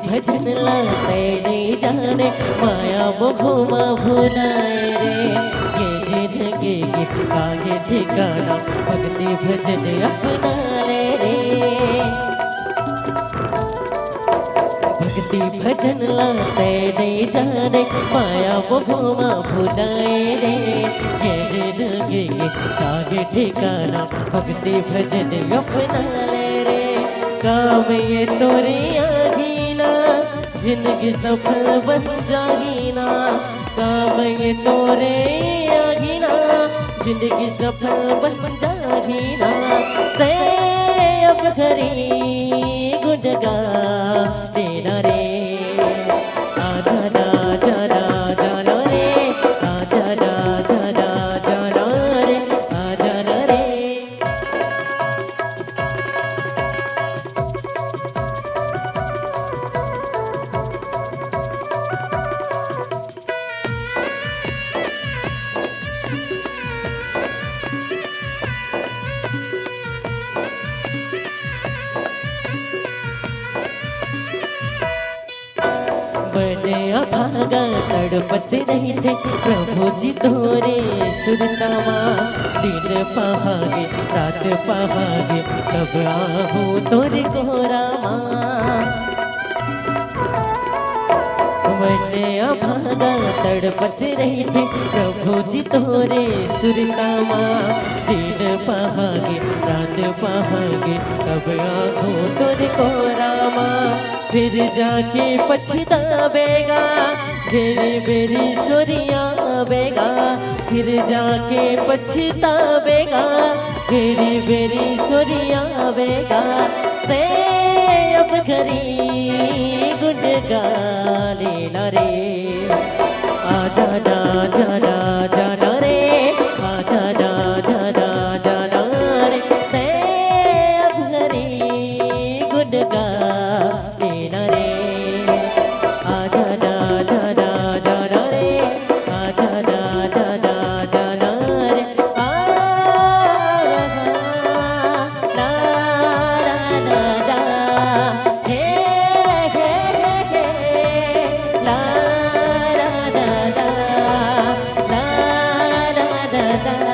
भजन लाते नहीं जाने माया वो घुमा भुलाए रे ये जिंदगी की आगे ठिकाना भक्ति भजन अपना ले रे भक्ति भजन लाते नहीं जाने माया वो घुमा भुलाए रे ये जिंदगी की आगे ठिकाना भक्ति भजन अपना ले रे काम ये तोरी जिंदगी सफल बन जागी ना काम ये तोरे आगी ना जिंदगी सफल बन जागी ना ते अब घरी गुजगा देना रे आजा ना जाना जाना रे आजा ना जाना जाना रे आजा ना रे भागा तड़पते नहीं थे प्रभु जी तोरे सुरतावा दिन पहागे रात पहागे कब आहू तोरे कोरामा मैंने भागा तड़पते नहीं थे प्रभु जी तोरे सुरतावा दिन पहागे रात पहागे कब आहू तोरे कोरामा फिर जाके पछतावेगा तेरी मेरी सोरिया बेगा फिर जाके पछतावेगा तेरी मेरी सोरिया बेगा ते अब घरी गुनगा लेना रे आजा ना जाना जाना रे आजा ना जाना जाना रे ते अब घरी गुनगा लेना रे आजा ना जाना जाना रे आजा ना जाना जाना रे ना ना ना हे हे हे ला ला ला ला ला ला ला